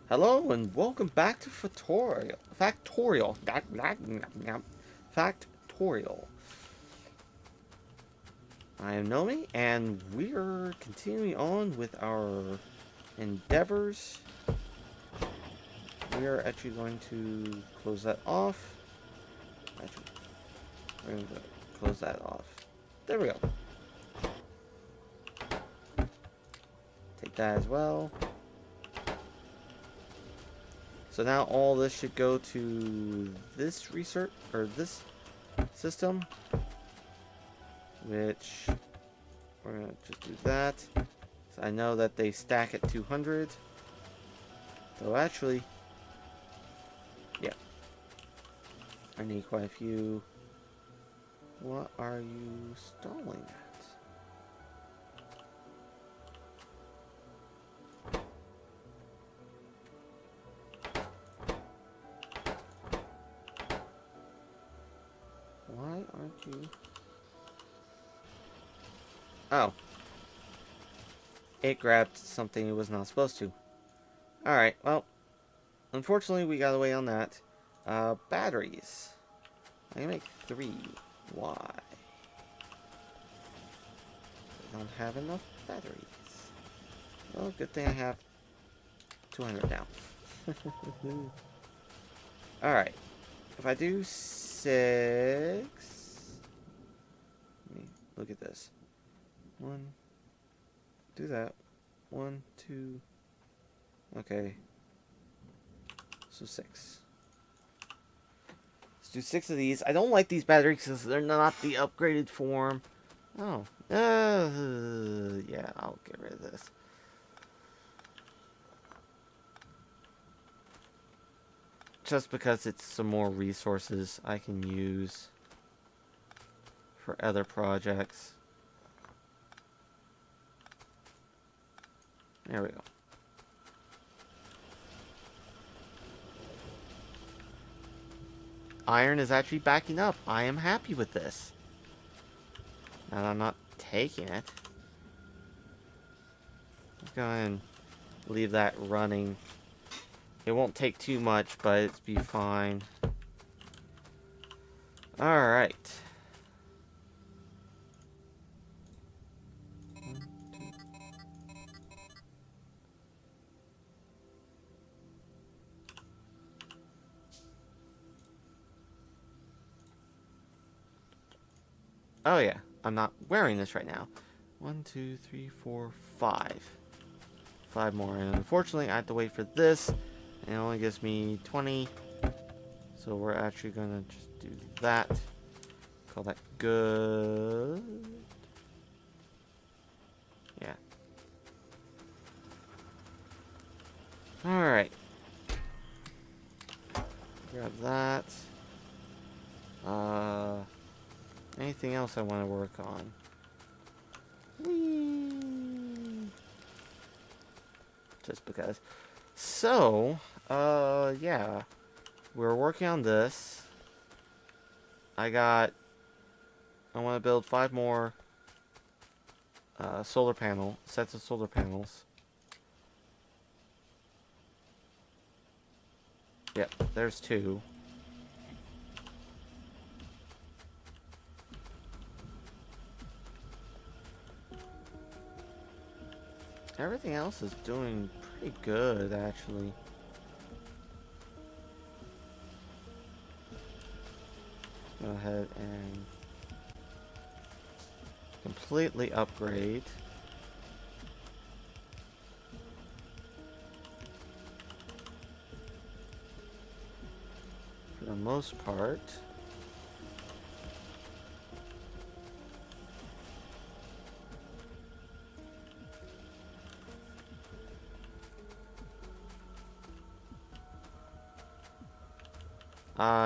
Hello and welcome back to Factorial. I am Nomi, and we're continuing on with our endeavors. We are actually going to close that off. Actually, we're going to close that off. There we go. Take that as well. So now all this should go to this research, or this system, which we're going to just do that. So I know that they stack at 200. So actually, yeah, I need quite a few. What are you stalling at? Why aren't you? Oh. It grabbed something it was not supposed to. Alright, well, unfortunately we got away on that. Batteries. I can make 3. Why? I don't have enough batteries. Well, good thing I have 200 now. Alright. If I do 6... Let me look at this. 1... Do that. 1, 2... Okay. So 6. Let's do 6 of these. I don't like these batteries because they're not the upgraded form. Oh. Yeah, I'll get rid of this. Just because it's some more resources I can use for other projects. There we go. Iron is actually backing up. I am happy with this. And I'm not taking it. Let's go ahead and leave that running. It won't take too much, but it'll be fine. Alright. Oh yeah, I'm not wearing this right now. 1, 2, 3, 4, 5. 5 more, and unfortunately I have to wait for this. And it only gives me 20. So we're actually gonna just do that. Call that good. Yeah. Alright. Grab that. Anything else I want to work on? Whee! Just because. So, yeah. We're working on this. I want to build 5 more sets of solar panels. Yep, there's 2. Everything else is doing pretty good, actually. Go ahead and completely upgrade. For the most part.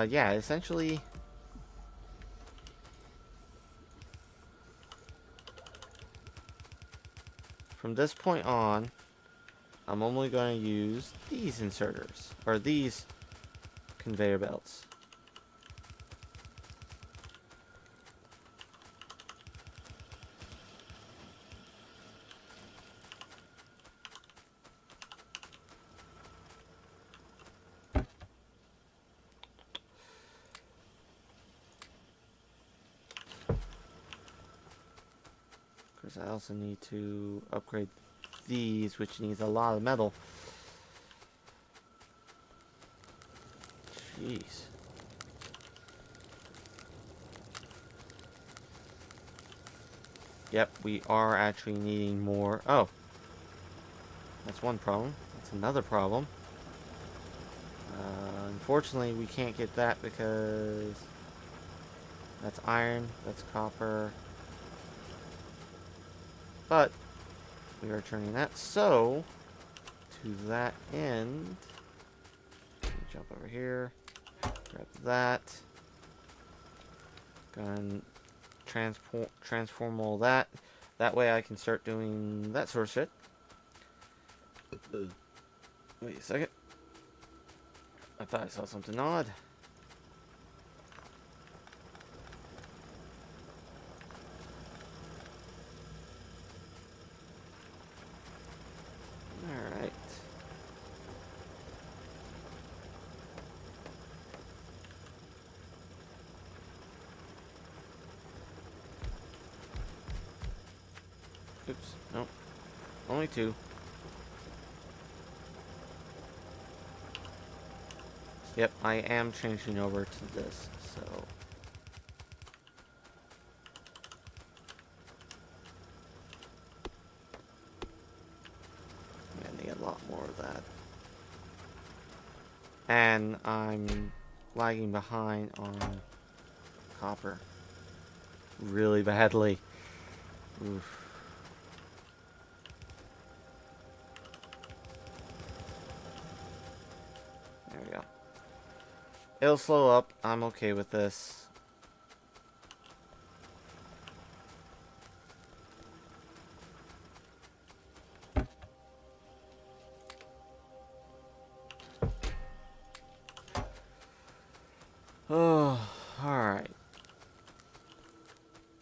Yeah, essentially, from this point on, I'm only going to use these inserters, or these conveyor belts. Because I also need to upgrade these, which needs a lot of metal. Jeez. Yep, we are actually needing more. Oh. That's one problem. That's another problem. Unfortunately, we can't get that because that's iron, that's copper. But we are turning that. So, to that end, jump over here, grab that, gonna transform all that. That way I can start doing that sort of shit. Wait a second. I thought I saw something odd. Alright. Oops. Nope. Only two. Yep, I am changing over to this, so... I'm gonna get a lot more of that. And I'm lagging behind on copper. Really badly. Oof. There we go. It'll slow up. I'm okay with this. Oh, alright.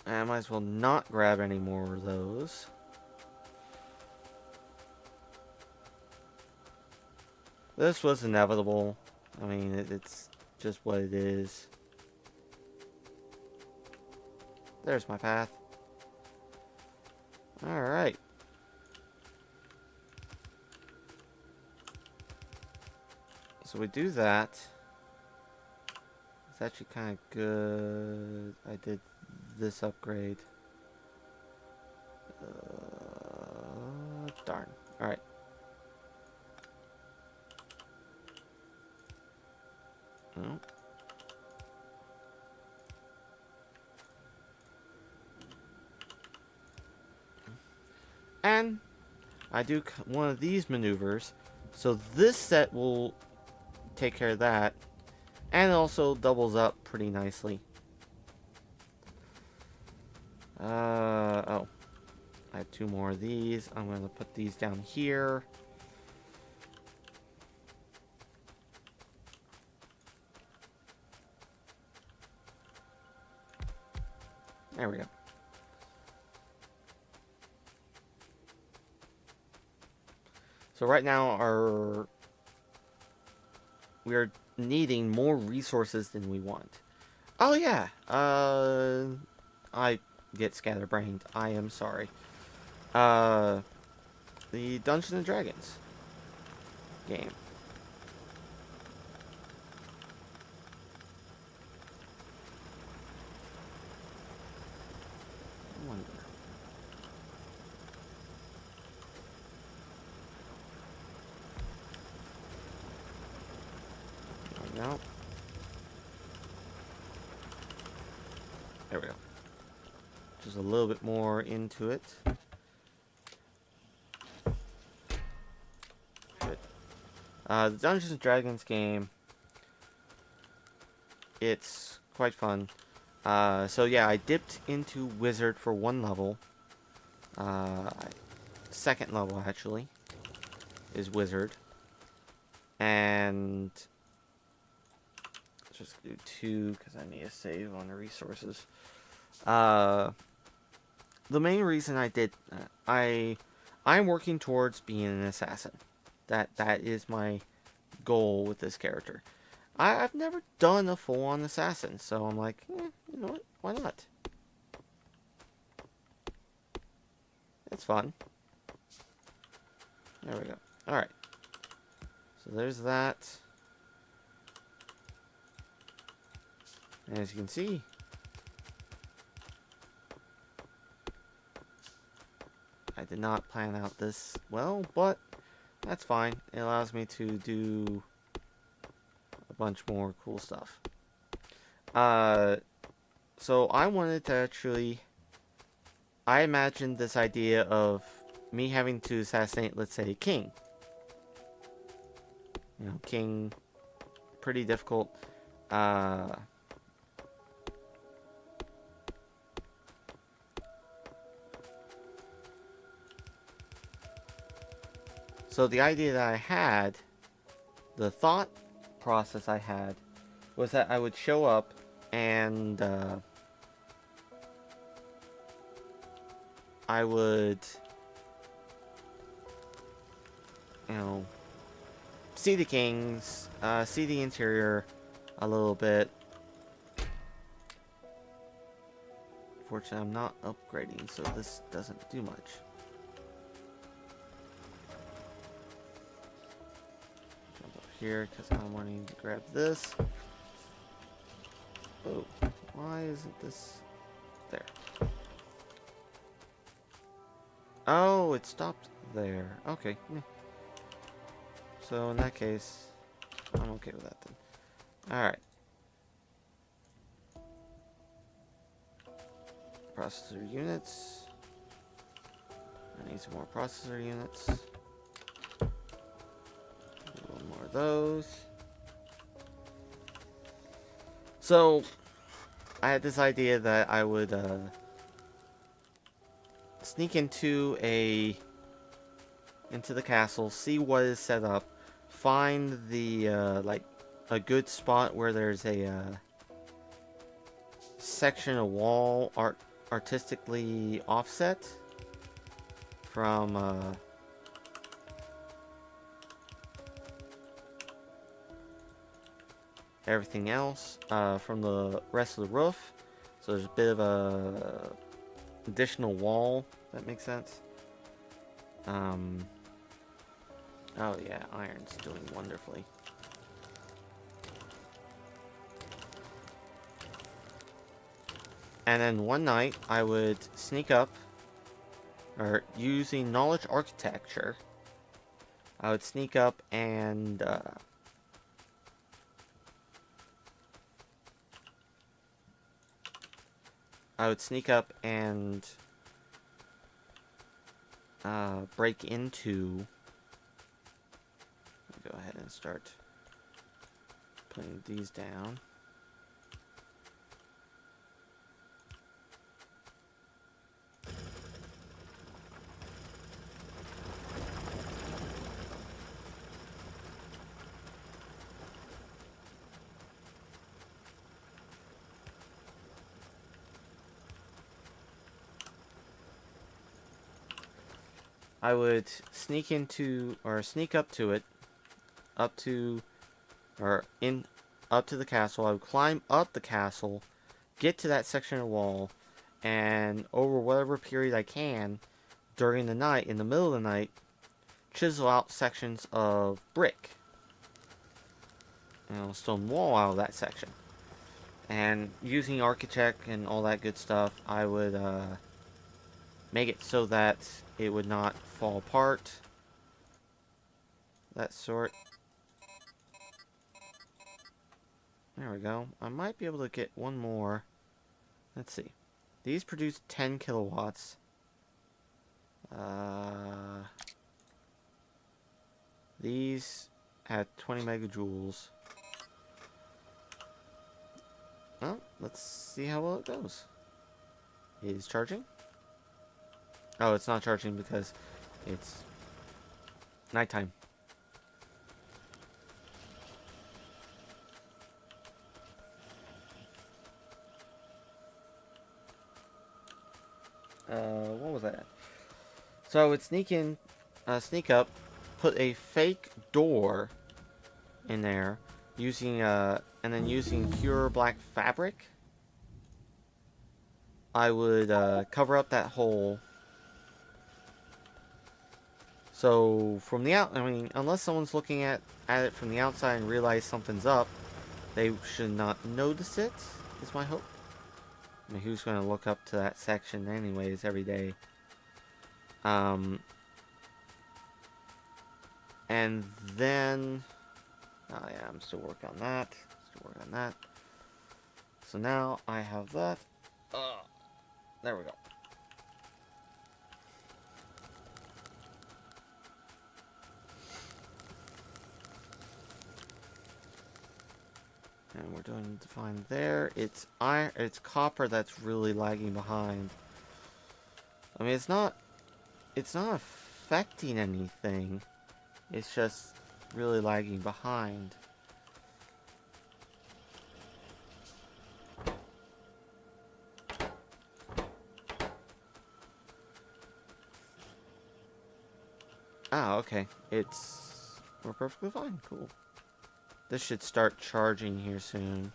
I might as well not grab any more of those. This was inevitable. I mean, it's just what it is. There's my path. Alright. So we do that. It's actually kind of good. I did this upgrade. Darn. Alright. No. And I do one of these maneuvers. So this set will take care of that. And it also doubles up pretty nicely. Oh. I have two more of these. I'm going to put these down here. There we go. So right now we're needing more resources than we want. Oh yeah. I get scatterbrained. I am sorry. The Dungeons and Dragons game. I wonder. No. There we go. Just a little bit more into it. Good. The Dungeons and Dragons game. It's quite fun. So yeah, I dipped into Wizard for one level. Second level actually is Wizard. And let's just do 2 because I need to save on the resources. The main reason I did I'm working towards being an assassin. That is my goal with this character. I've never done a full-on assassin, so I'm like, you know what? Why not? That's fun. There we go. Alright. So there's that. And as you can see, I did not plan out this well, but that's fine. It allows me to do a bunch more cool stuff. So I wanted to actually... I imagined this idea of me having to assassinate, let's say, a king. You know, king, pretty difficult. So the idea that I had, the thought process I had, was that I would show up and I would, you know, see the kings, see the interior a little bit. Fortunately, I'm not upgrading, so this doesn't do much. Jump up here, because I'm wanting to grab this. Oh, why isn't this there? Oh, it stopped there. Okay. So in that case, I'm okay with that then. Alright. Processor units. I need some more processor units. A little more of those. So, I had this idea that I would sneak into the castle, see what is set up, find the like a good spot where there's a section of wall artistically offset from everything else, from the rest of the roof. So there's a bit of a additional wall. That makes sense. Oh yeah, iron's doing wonderfully. And then one night, I would sneak up, or using knowledge architecture, I would sneak up and break into... Go ahead and start putting these down. I would sneak into, or sneak up to it, up to the castle. I would climb up the castle, get to that section of wall, and over whatever period I can, during the night, in the middle of the night, chisel out sections of brick. You know, stone wall out of that section. And using architect and all that good stuff, I would make it so that it would not fall apart. That sort. There we go. I might be able to get one more. Let's see. These produce 10 kilowatts. These had 20 megajoules. Well, let's see how well it goes. Is charging? Oh, it's not charging because it's nighttime. What was that? So I would sneak up, put a fake door in there, using and then using pure black fabric. I would cover up that hole So from the I mean, unless someone's looking at it from the outside and realize something's up, they should not notice it, is my hope. I mean, who's going to look up to that section anyways every day? And then, oh yeah, I'm still working on that. So now I have that. There we go. And we're doing define there. It's iron. It's copper that's really lagging behind. I mean, it's not affecting anything. It's just really lagging behind. Ah, okay. We're perfectly fine. Cool. This should start charging here soon.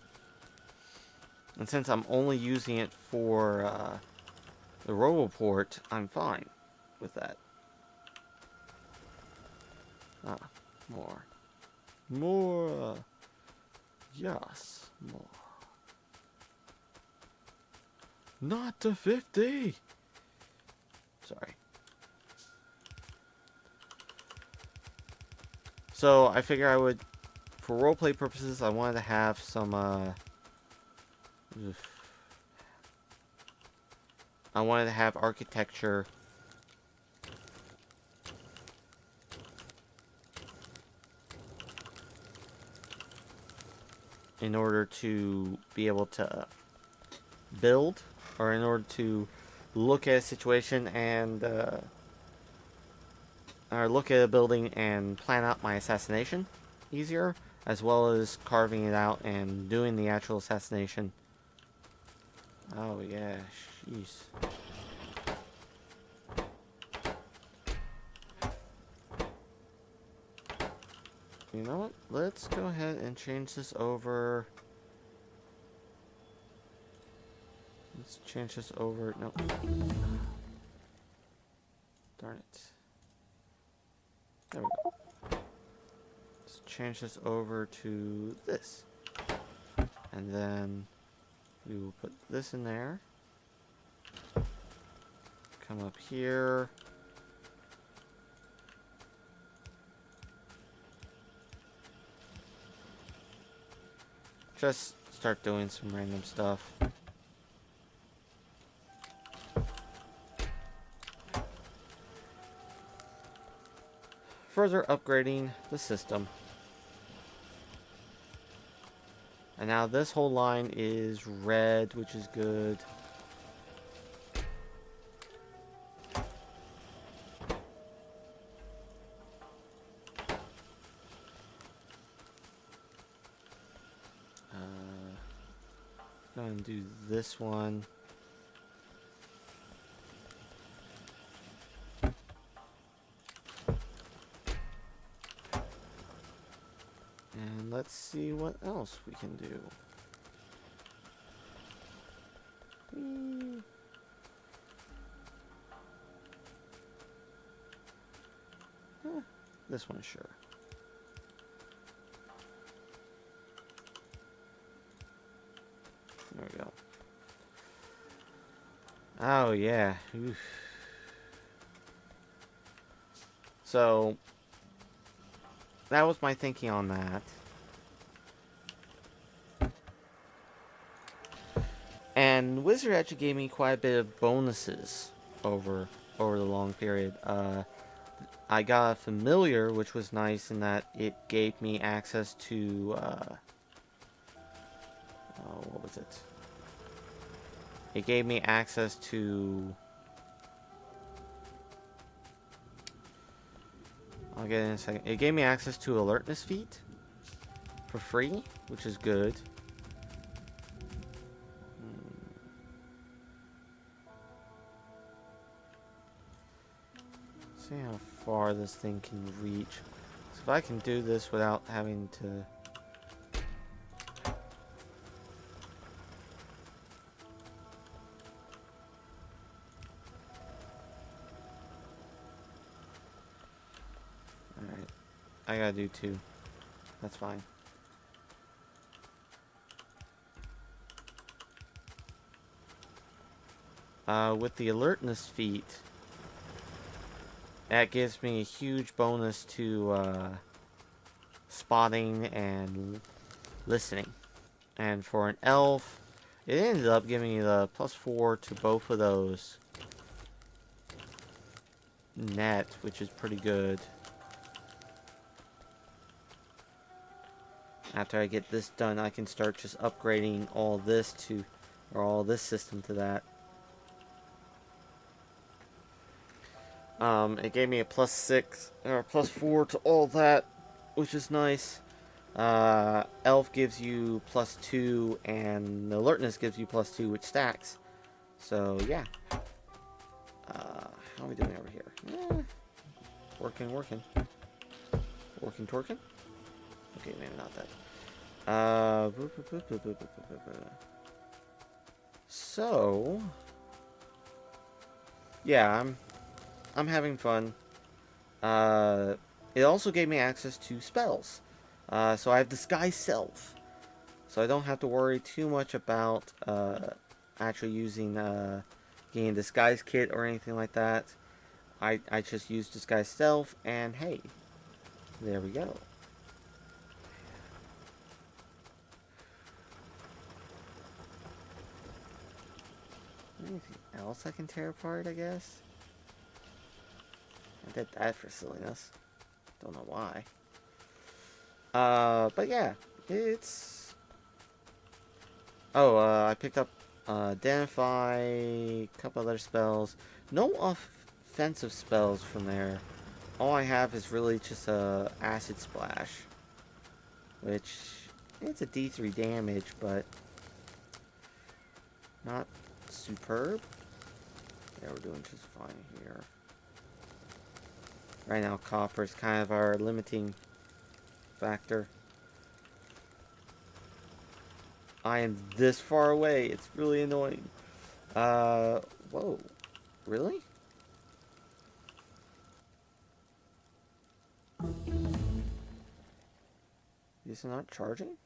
And since I'm only using it for the RoboPort, I'm fine with that. Ah, more. More. Yes, more. Not to 50! Sorry. So, I figure I would, for roleplay purposes, I wanted to have some, I wanted to have architecture in order to be able to build, or in order to look at a situation and or look at a building and plan out my assassination easier, as well as carving it out and doing the actual assassination. Oh yeah, jeez. You know what? Let's go ahead and change this over. Let's change this over. No. Darn it. There we go. Let's change this over to this. And then we will put this in there. Come up here. Just start doing some random stuff. Further upgrading the system. And now this whole line is red, which is good. Gonna do this one. And let's see what else we can do. This one, sure. There we go. Oh, yeah. Oof. So, that was my thinking on that. And Wizard actually gave me quite a bit of bonuses over the long period. I got a familiar, which was nice in that it gave me access to, what was it? It gave me access to... I'll get it in a second. It gave me access to alertness feat for free, which is good. See how far this thing can reach. So if I can do this without having to... I gotta do 2. That's fine. With the alertness feat, that gives me a huge bonus to spotting and listening. And for an elf, it ended up giving me the +4 to both of those net, which is pretty good. After I get this done, I can start just upgrading all this to, or all this system to that. It gave me a +6 or +4 to all that, which is nice. Elf gives you +2, and the alertness gives you +2, which stacks. So yeah. How are we doing over here? Working. Twerking. Okay, maybe not that. So yeah, I'm having fun. It also gave me access to spells. So I have Disguise Self. So I don't have to worry too much about actually using getting a Disguise Kit or anything like that. I just use Disguise Self, and hey, there we go. Anything else I can tear apart, I guess? I did that for silliness. Don't know why. But yeah, it's... Oh, I picked up Identify, a couple other spells. No offensive spells from there. All I have is really just a Acid Splash. Which, it's a D3 damage, but not superb. Yeah, we're doing just fine here. Right now, copper is kind of our limiting factor. I am this far away. It's really annoying. Whoa. Really? Is it not charging?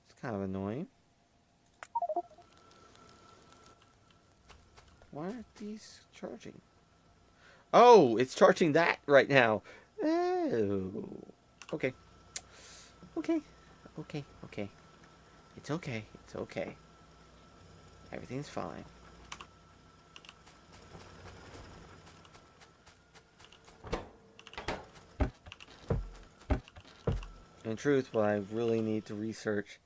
It's kind of annoying. Why aren't these charging? Oh, it's charging that right now. Oh. Okay. Okay. It's okay. Everything's fine. In truth, what I really need to research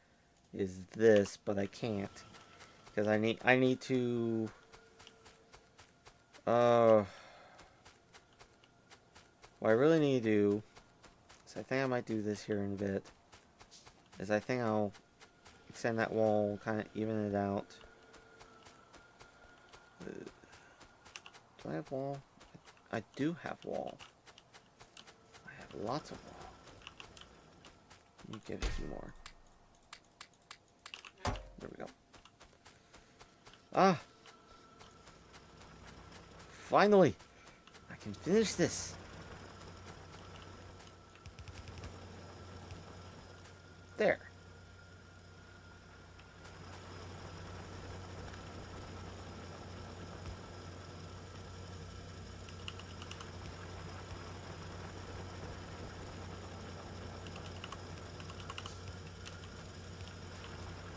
is this, but I can't. Because I need to... what I really need to do is, I think I might do this here in a bit, is I think I'll extend that wall, kind of even it out. Do I have wall? I do have wall. I have lots of wall. Let me get a few more. There we go. Ah! Finally! I can finish this! There.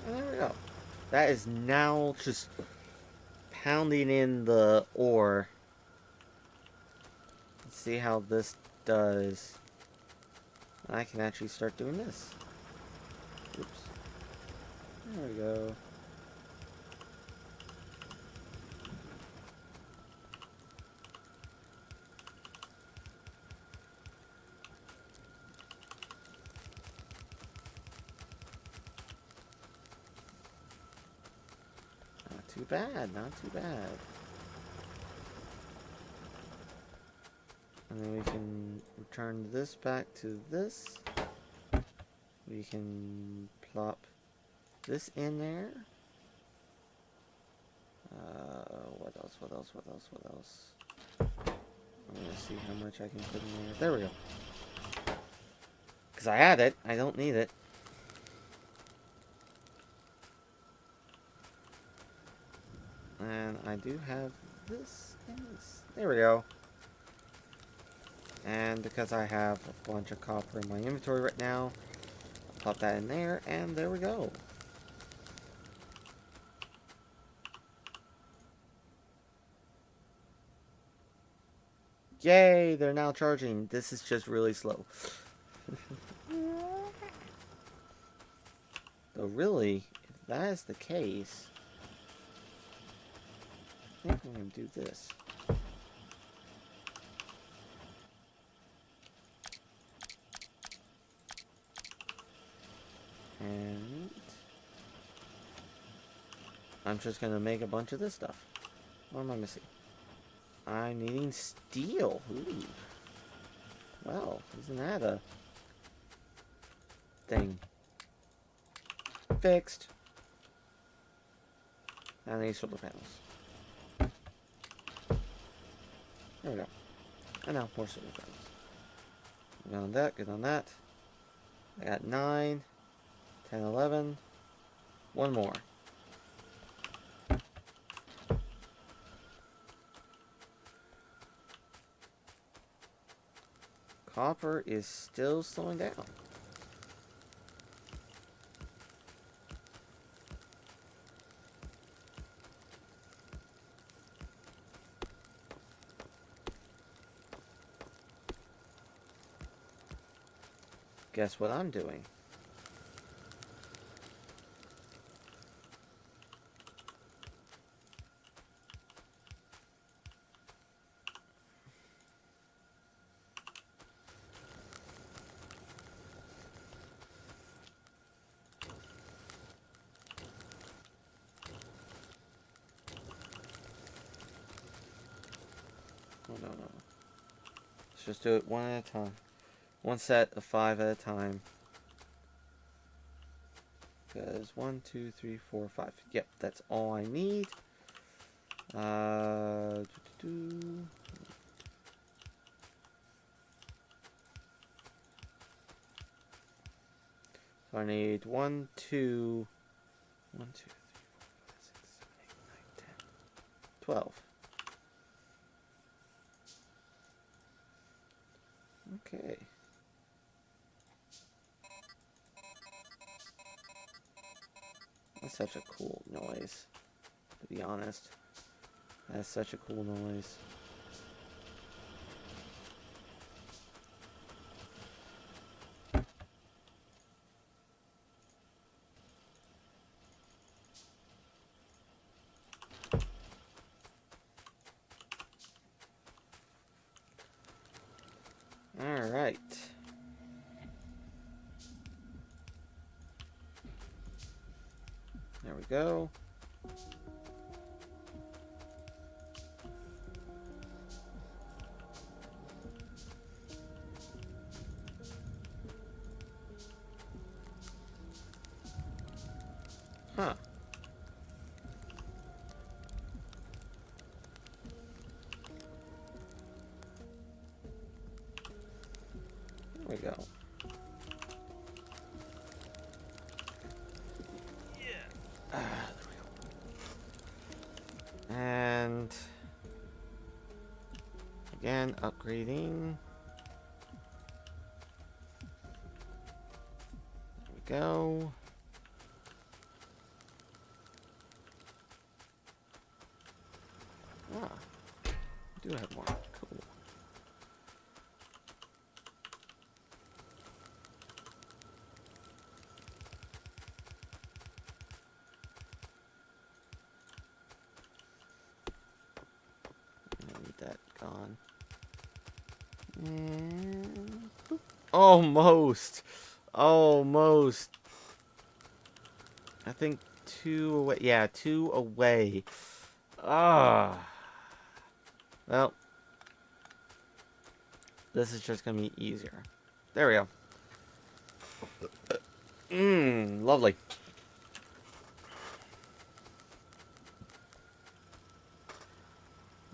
And there we go. That is now just pounding in the ore. Let's see how this does. I can actually start doing this. Oops. There we go. Not too bad, not too bad. And then we can return this back to this. We can plop this in there. What else? I'm gonna see how much I can put in there. There we go. Because I had it. I don't need it. And I do have this and this. There we go. And because I have a bunch of copper in my inventory right now, I'll pop that in there, and there we go. Yay, they're now charging. This is just really slow. So really, if that is the case, I think I'm going to do this. And I'm just going to make a bunch of this stuff. What am I missing? I'm needing steel. Ooh. Well, isn't that a thing? Fixed. And I need solar panels. There we go. And now more solar panels. Good on that, good on that. I got 9, 10, 11. One more. Copper is still slowing down. Guess what I'm doing? Oh, no. Let's just do it one at a time. One set of 5 at a time. Because 1, 2, 3, 4, 5. Yep, that's all I need. So I need 1, 2, 1, 2, 3, 4, 5, 6, 7, 8, 9, 10, 12. Okay. That's such a cool noise, to be honest. That's such a cool noise. Alright. There we go. Huh. There we go. Yeah. There we go. And again, upgrading. There we go. Ah, we do have more. Cool. I need that gone. And boop. Almost. Almost. I think 2 away. Yeah, 2 away. Ah. Well, this is just gonna be easier. There we go. Lovely.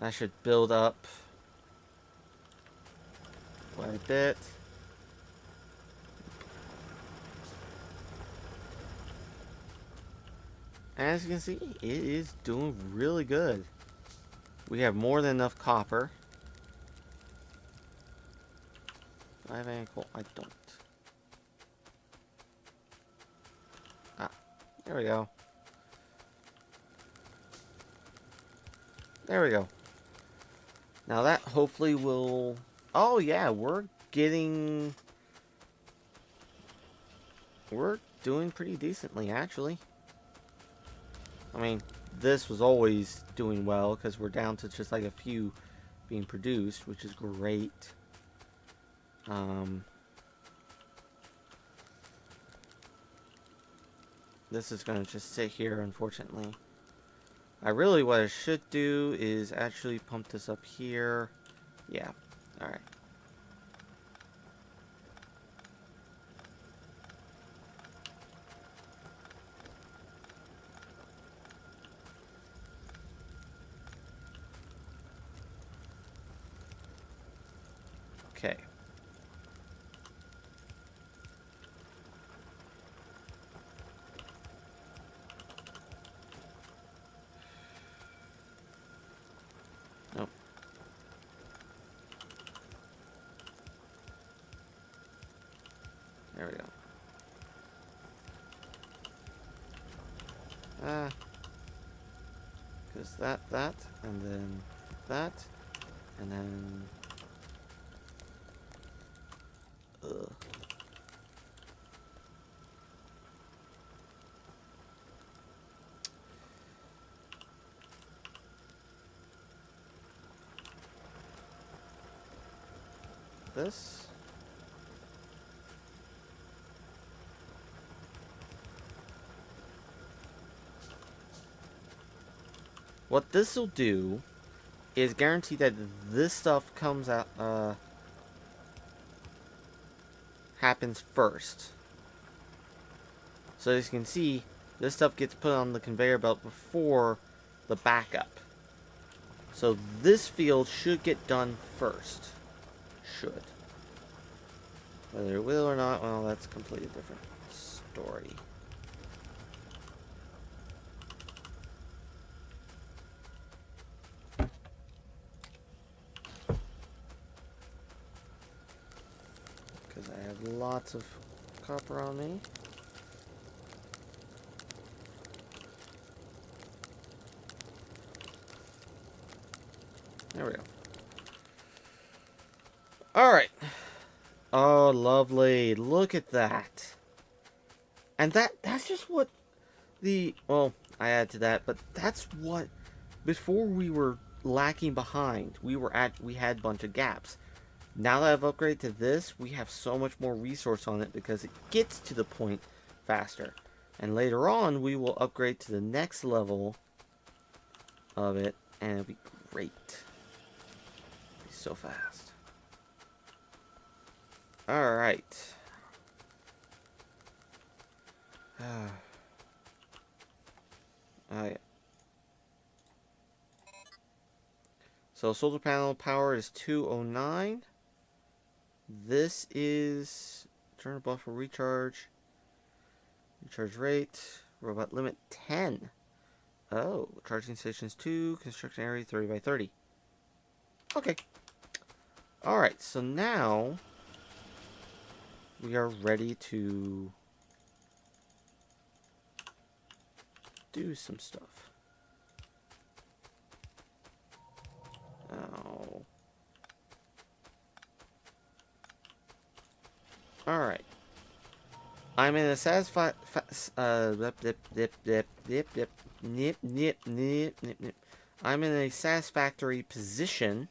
I should build up quite a bit. As you can see, it is doing really good. We have more than enough copper. Do I have any coal? I don't. Ah, there we go. There we go. Now that hopefully will... Oh yeah, we're doing pretty decently, actually. I mean, this was always doing well, because we're down to just like a few being produced, which is great. This is going to just sit here, unfortunately. What I should do is actually pump this up here. Yeah, alright. Okay. Nope. There we go. Because that, and then that, and then... Ugh. This. What this will do is guarantee that this stuff comes out, happens first. So as you can see, this stuff gets put on the conveyor belt before the backup. So this field should get done first. Should. Whether it will or not, well, that's a completely different story. Because I have lots of copper on me. There we go. Alright. Oh, lovely. Look at that. And that's just what the... Well, I add to that, but that's what... Before we were lacking behind, we had a bunch of gaps. Now that I've upgraded to this, we have so much more resource on it because it gets to the point faster. And later on, we will upgrade to the next level of it, and it'll be great. It'll be so fast. Alright. Oh, yeah. So solar panel power is 209. This is turn buffer recharge. Recharge rate. Robot limit 10. Oh, charging stations 2. Construction area 30 by 30. Okay. Alright, so now we are ready to do some stuff. Oh. Alright. I'm in a satisfied... I'm in a satisfactory position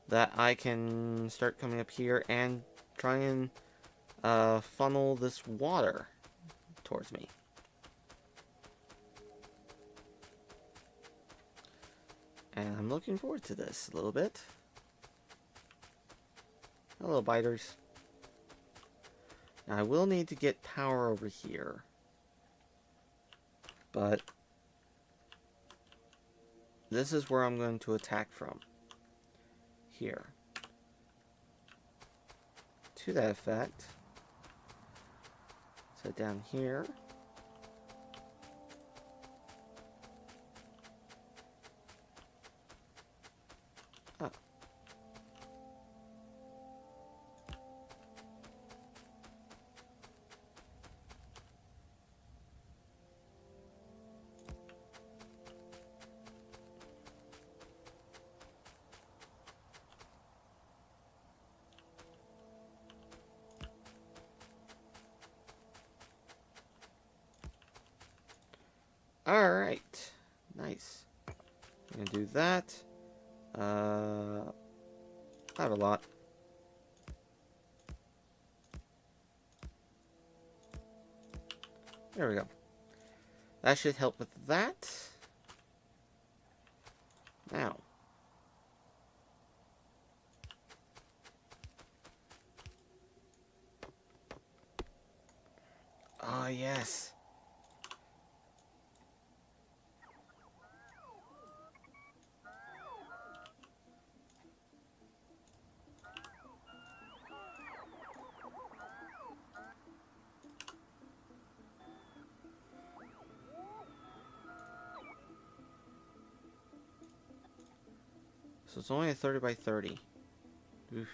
that I can start coming up here and try and funnel this water towards me. And I'm looking forward to this a little bit. Hello, biters. Now, I will need to get power over here. But this is where I'm going to attack from. Here. to that effect. So down here. Oh. Alright. Nice. I'm gonna do that. I have a lot. There we go. That should help with that. Now. Oh, yes. So it's only a 30 by 30. Oof.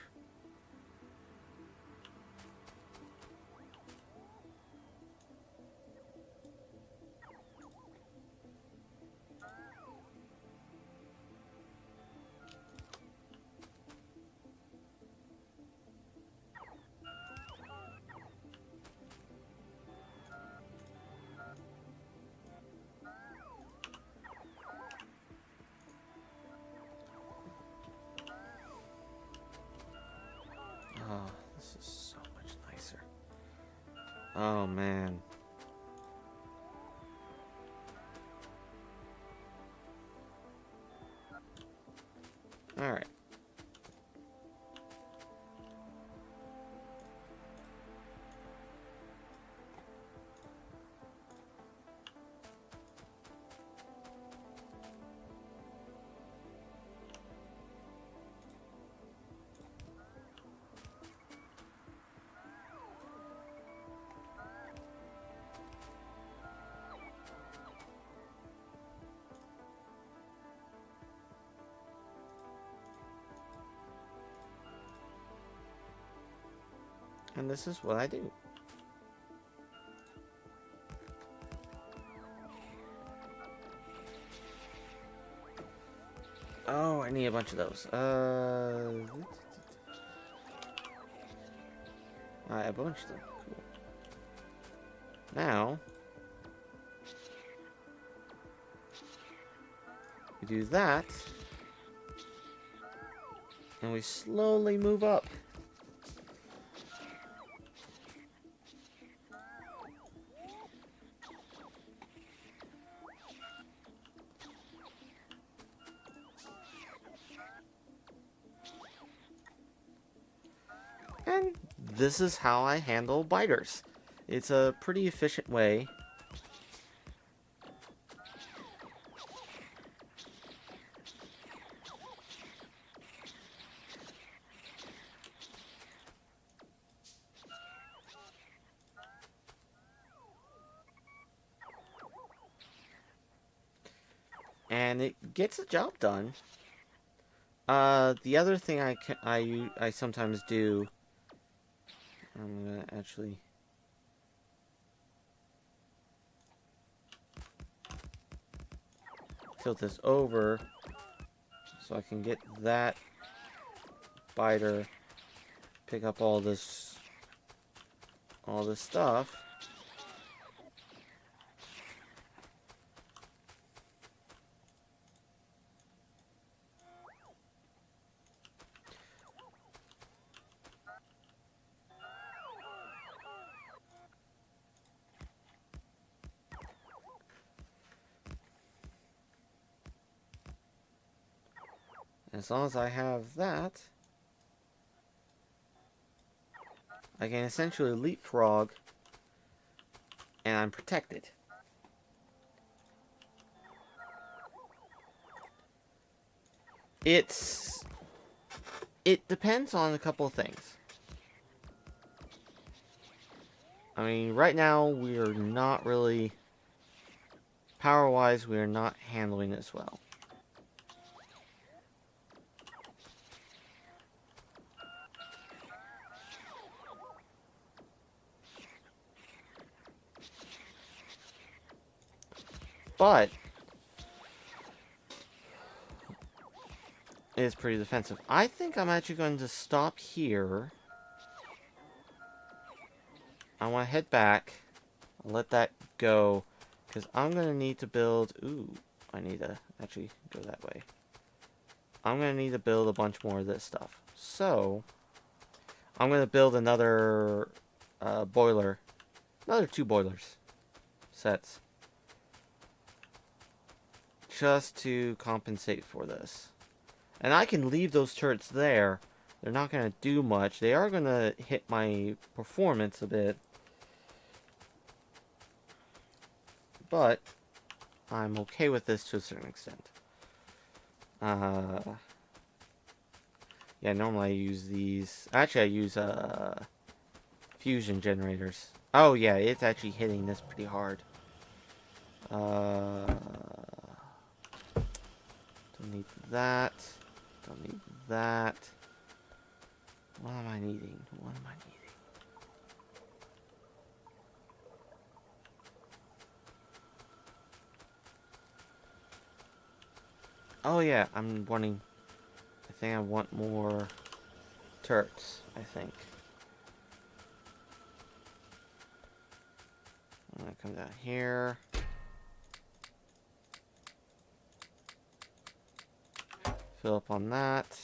Oh, this is so much nicer. Oh, man. Alright. And this is what I do. Oh, I need a bunch of those. A bunch of them. Cool. Now, we do that, and we slowly move up. And this is how I handle biters. It's a pretty efficient way. And it gets the job done. The other thing I sometimes do, I'm gonna actually tilt this over so I can get that biter, pick up all this stuff. As long as I have that, I can essentially leapfrog, and I'm protected. It depends on a couple of things. I mean, right now, we're not really... Power-wise, we are not handling this well. But... it is pretty defensive. I think I'm actually going to stop here. I want to head back. I'll let that go. Because I'm going to need to build... Ooh, I need to actually go that way. I'm going to need to build a bunch more of this stuff. So, I'm going to build another boiler. Another 2 boilers. Sets. Just to compensate for this. And I can leave those turrets there. They're not going to do much. They are going to hit my performance a bit. But I'm okay with this to a certain extent. Yeah, normally I use these. Actually, I use fusion generators. Oh yeah, it's actually hitting this pretty hard. Don't need that. Don't need that. What am I needing? What am I needing? Oh yeah, I'm wanting... I think I want more turrets, I think. I'm gonna come down here. Fill up on that.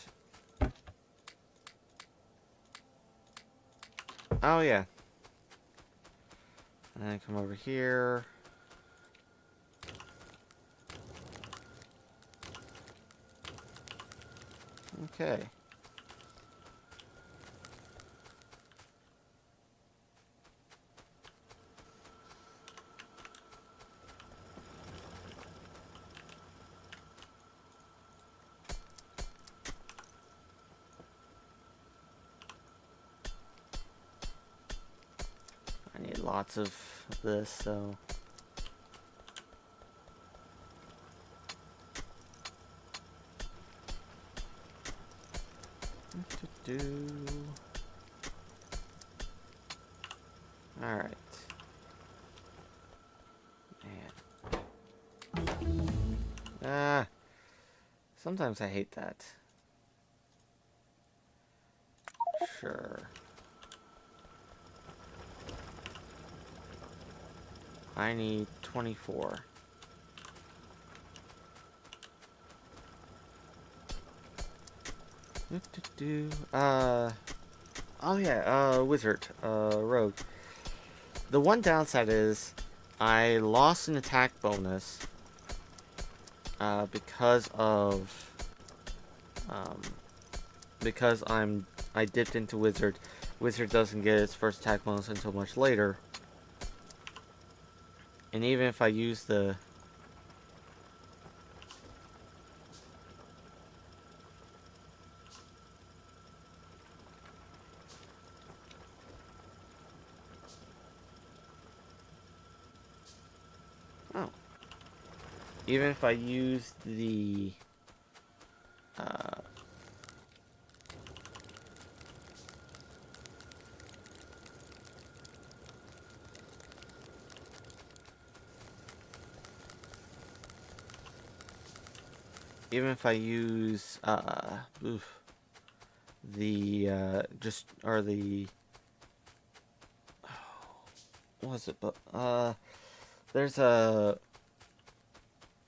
Oh yeah. And then come over here. Okay. I need lots of this, so... Alright. Man. Sometimes I hate that. Sure. I need 24. Oh yeah, wizard, rogue. The one downside is I lost an attack bonus because I dipped into wizard. Wizard doesn't get its first attack bonus until much later. And even if I use the... Oh. Even if I use the... even if I use, what was it, but, there's a,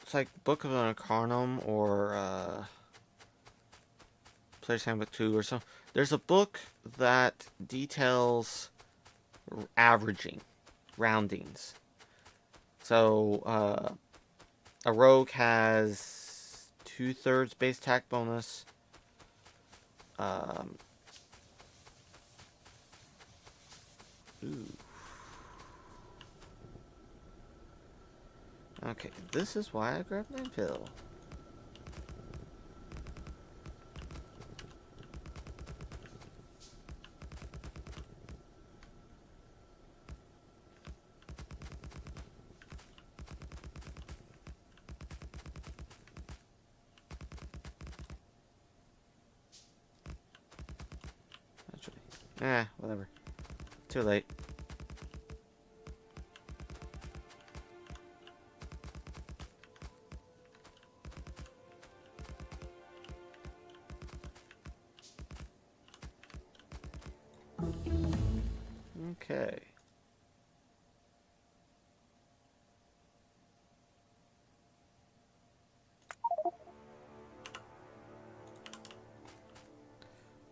it's like Book of an Arcanum, or, Player's Handbook 2, or something. There's a book that details averaging, roundings. So, a rogue has 2/3 base attack bonus. Ooh. Okay, this is why I grabbed landfill. Whatever. Too late. Okay.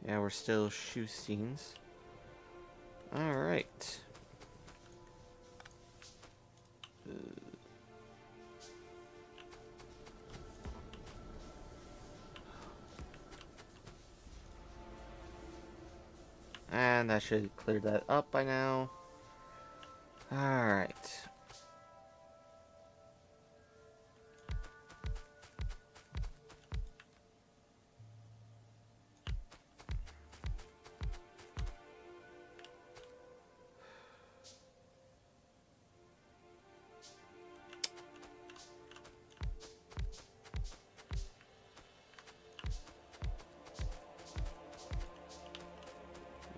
Yeah, we're still shoe scenes. Alright. And I should clear that up by now. Alright.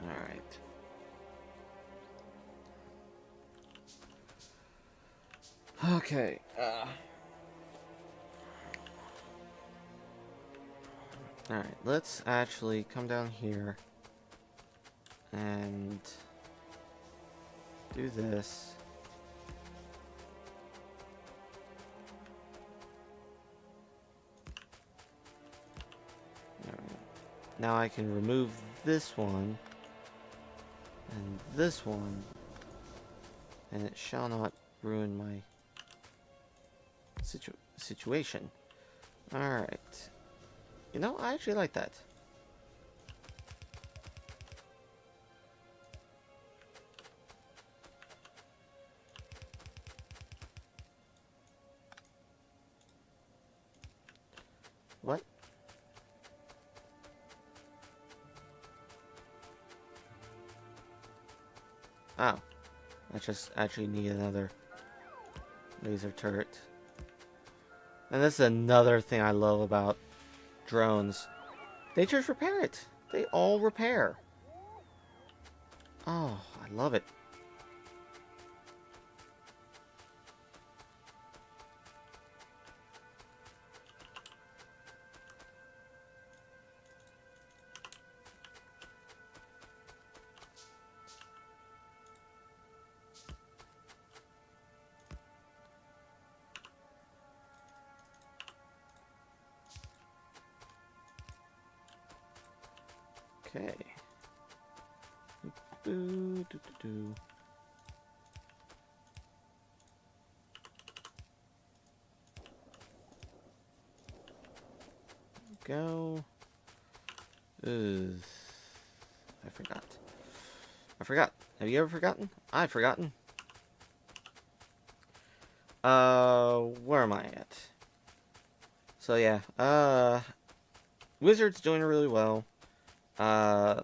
Alright. Okay. Alright, let's actually come down here and do this. Alright. Now I can remove this one and this one, and it shall not ruin my situation. Alright. You know, I actually like that. What? Oh. I just actually need another laser turret. And this is another thing I love about drones. They just repair it. They all repair. Oh, I love it. Okay. Go. I forgot. I forgot. Have you ever forgotten? I've forgotten. Where am I at? So yeah, Wizard's doing really well. I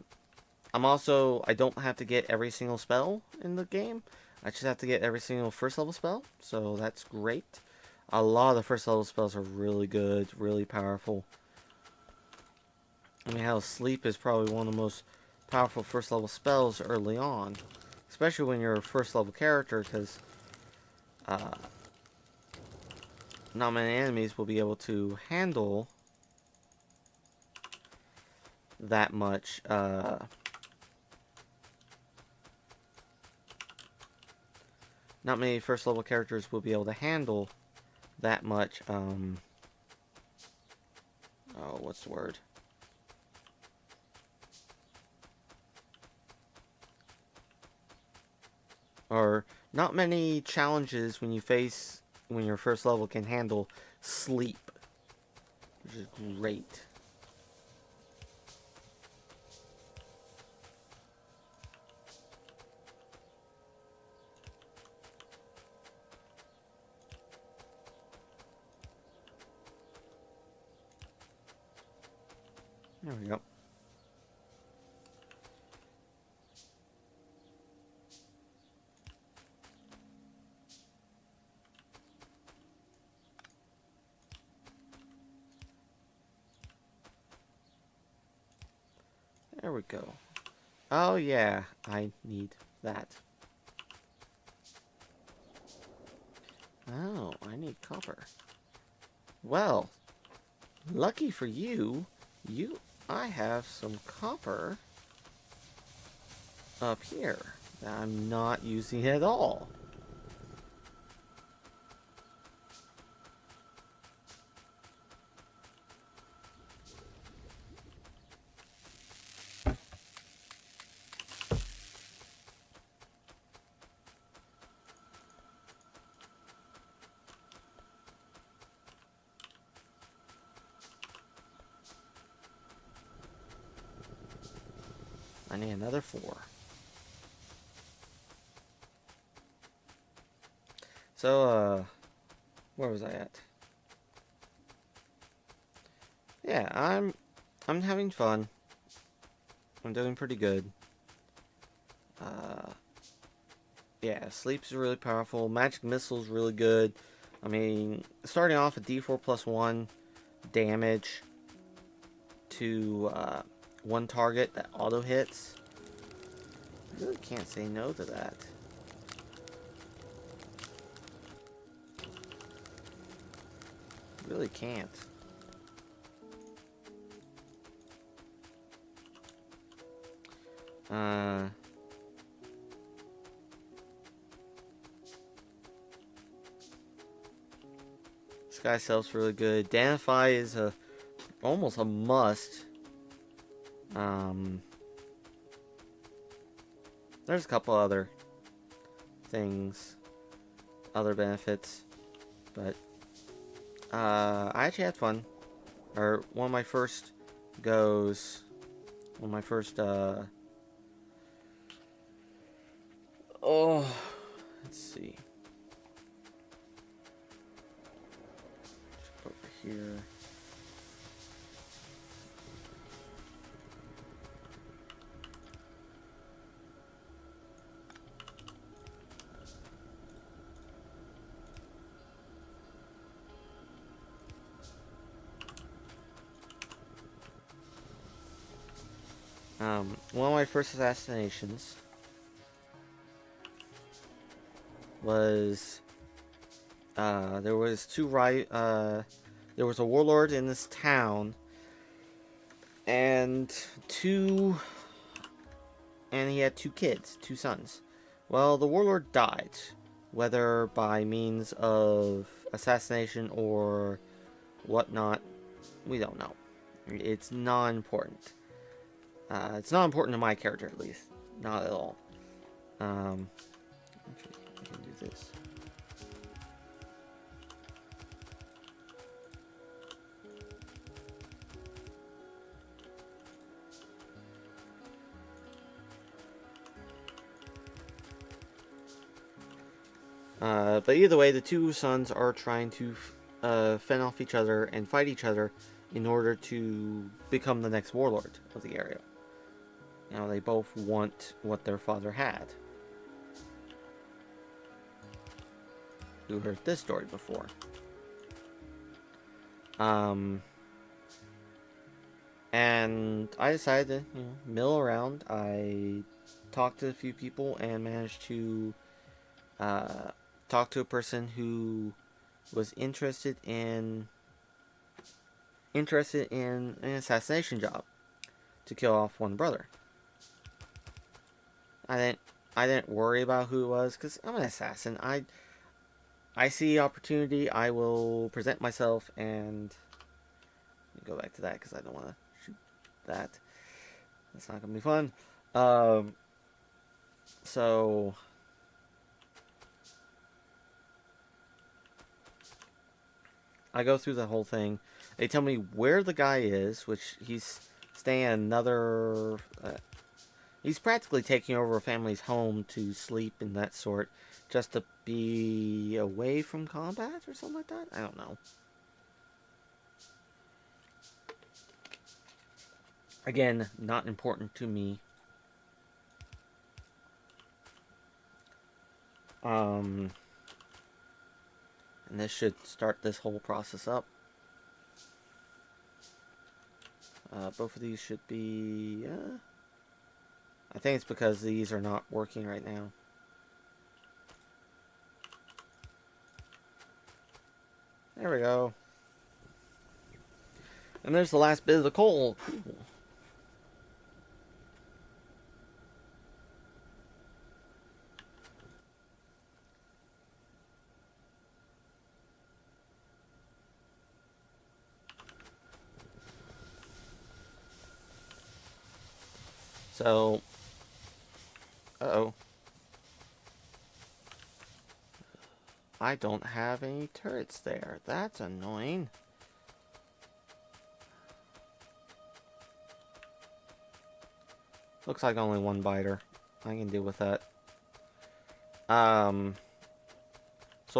don't have to get every single spell in the game. I just have to get every single first level spell, so that's great. A lot of the first level spells are really good, really powerful. I mean, hell, sleep is probably one of the most powerful first level spells early on. Especially when you're a first level character, because not many enemies will be able to handle that much, not many first level characters will be able to handle that much, oh, what's the word? Or, not many challenges when you're first level can handle sleep. Which is great. There we go. There we go. Oh, yeah. I need that. Oh, I need copper. Well, lucky for you, I have some copper up here that I'm not using at all. I need another 4. So, where was I at? Yeah, I'm having fun. I'm doing pretty good. Yeah, sleep's really powerful. Magic missile's really good. I mean, starting off at D4 plus 1 damage to one target that auto hits. I really can't say no to that. Really can't. Sky Self's really good. Danify is almost a must. There's a couple other things, other benefits, but I actually had fun. Or one of my first goes, one of my first oh, let's see. Over here. One of my first assassinations was there was there was a warlord in this town, and he had 2 kids, 2 sons. Well, the warlord died, whether by means of assassination or whatnot, we don't know. It's not important. It's not important to my character, at least. Not at all. Actually, I can do this. But either way, the 2 sons are trying to fend off each other and fight each other in order to become the next warlord of the area. You know, they both want what their father had. Who heard this story before? And I decided to, mill around. I talked to a few people and managed to talk to a person who was interested in an assassination job to kill off one brother. I didn't worry about who it was because I'm an assassin. I see opportunity, I will present myself and go back to that because I don't want to shoot that. That's not gonna be fun. So I go through the whole thing. They tell me where the guy is, which he's staying at another. He's practically taking over a family's home to sleep and that sort, just to be away from combat or something like that. I don't know. Again, not important to me. And this should start this whole process up. Both of these should be, I think it's because these are not working right now. There we go. And there's the last bit of the coal. Cool. So, uh-oh. I don't have any turrets there. That's annoying. Looks like only one biter. I can deal with that. So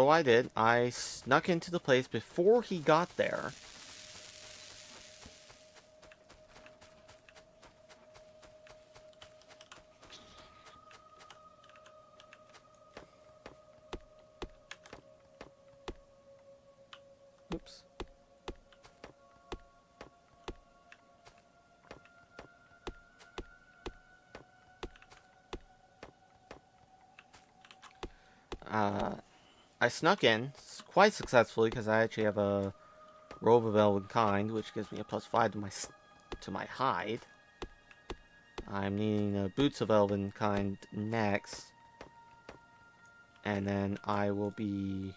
what I did, I snuck into the place before he got there. Oops. I snuck in quite successfully because I actually have a robe of elven kind, which gives me a +5 to my hide. I'm needing boots of elven kind next, and then I will be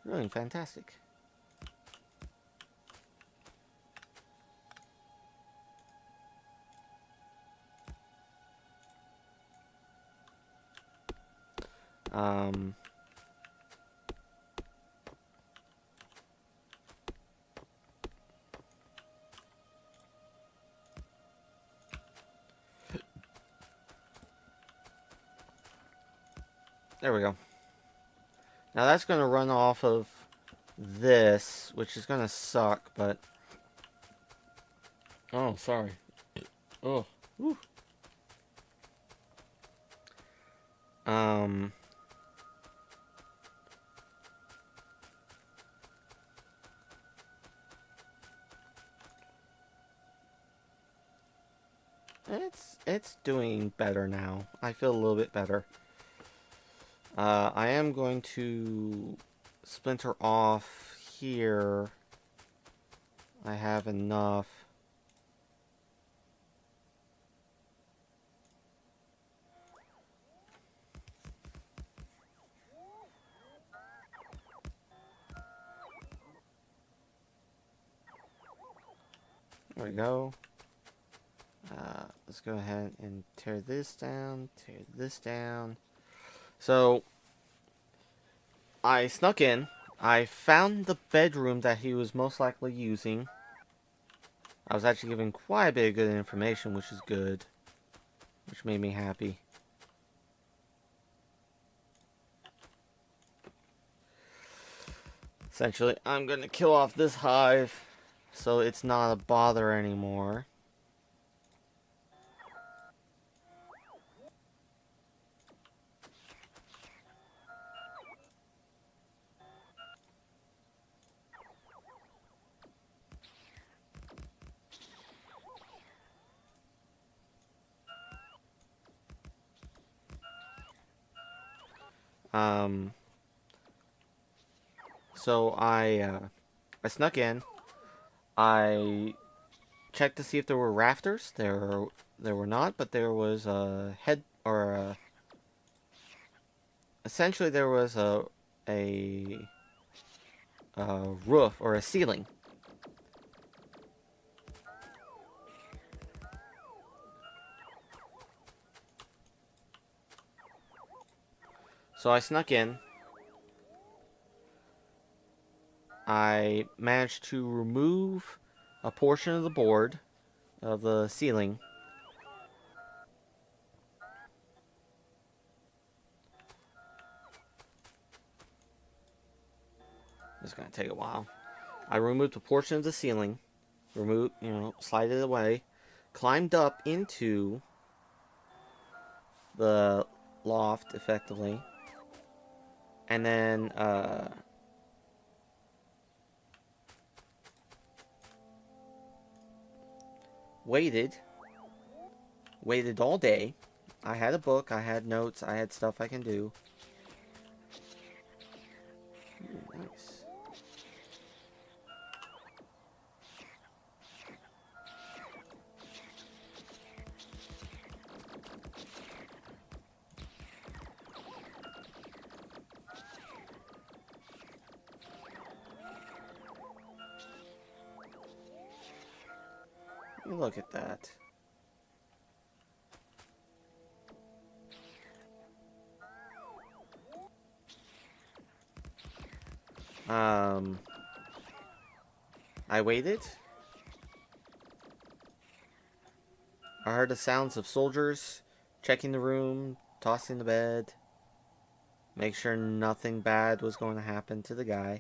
doing fantastic. There we go. Now that's going to run off of this, which is going to suck, but... Oh, sorry. Oh. Whew. It's doing better now. I feel a little bit better. I am going to splinter off here. I have enough. There we go. Let's go ahead and tear this down, tear this down. So, I snuck in. I found the bedroom that he was most likely using. I was actually given quite a bit of good information, which is good. Which made me happy. Essentially, I'm going to kill off this hive so it's not a bother anymore. So I snuck in. I checked to see if there were rafters. There were not, but there was a head or a, essentially there was a roof or a ceiling. So I snuck in. I managed to remove a portion of the board of the ceiling. It's gonna take a while. I removed a portion of the ceiling, slide it away, climbed up into the loft effectively, and then waited waited all day. I had a book, I had notes, I had stuff I can do. Ooh, nice. Look at that. I waited. I heard the sounds of soldiers checking the room, tossing the bed. Make sure nothing bad was going to happen to the guy.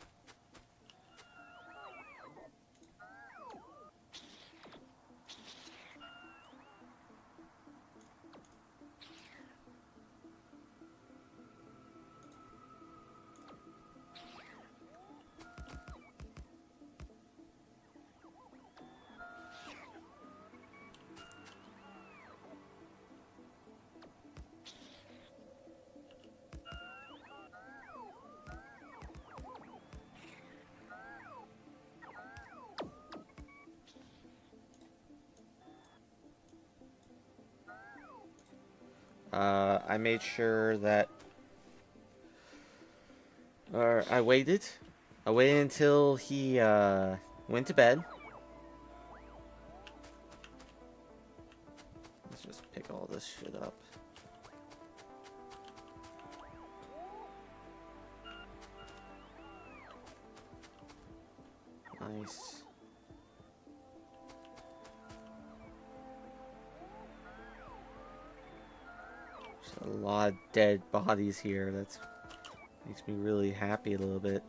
I made sure that I waited. I waited until he went to bed. Let's just pick all this shit up. Nice. There's a lot of dead bodies here. That makes me really happy a little bit.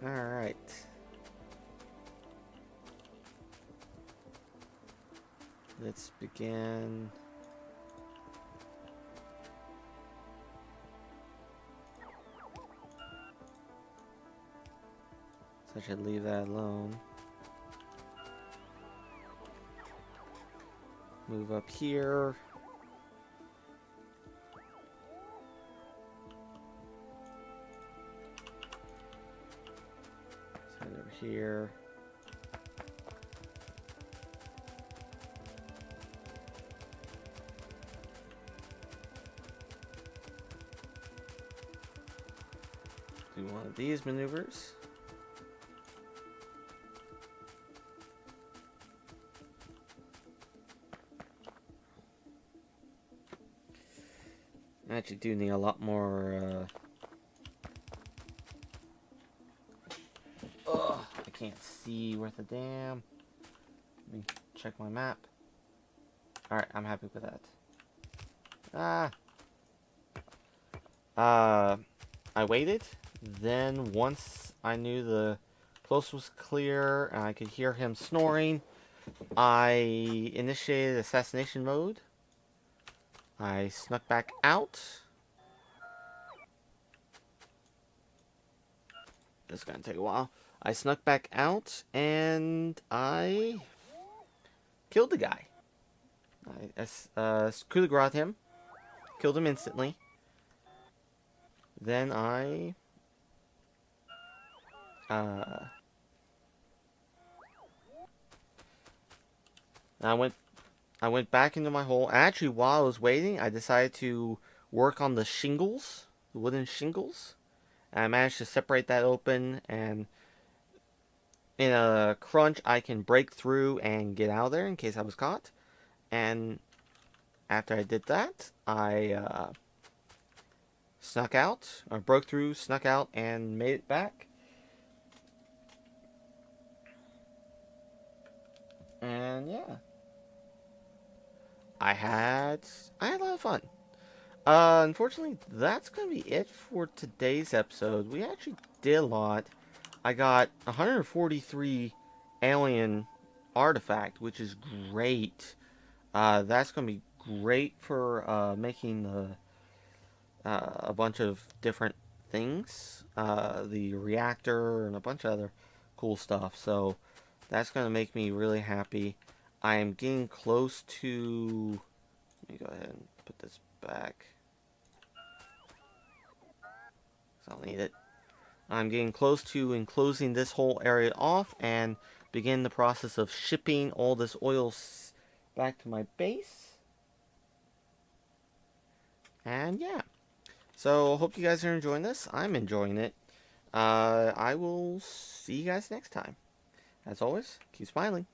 Alright. Let's begin. So I should leave that alone. Move up here. Set over here. Do one of these maneuvers. I actually do need a lot more, Ugh, I can't see worth a damn. Let me check my map. Alright, I'm happy with that. I waited. Then once I knew the coast was clear and I could hear him snoring, I initiated assassination mode. I snuck back out. This is gonna take a while. I snuck back out and I killed the guy. I coup de grace him, killed him instantly. Then I went back into my hole. Actually, while I was waiting, I decided to work on the shingles, the wooden shingles. And I managed to separate that open, and in a crunch, I can break through and get out of there in case I was caught. And after I did that, I snuck out, or broke through, snuck out, and made it back. And yeah, I had a lot of fun. Unfortunately, that's gonna be it for today's episode. We actually did a lot. I got 143 alien artifact, which is great. That's gonna be great for making a bunch of different things, the reactor and a bunch of other cool stuff. So that's gonna make me really happy. I am getting close to Let me go ahead and put this back. I'll need it. I'm getting close to enclosing this whole area off and begin the process of shipping all this oil back to my base. And yeah. So, hope you guys are enjoying this. I'm enjoying it. I will see you guys next time. As always, keep smiling.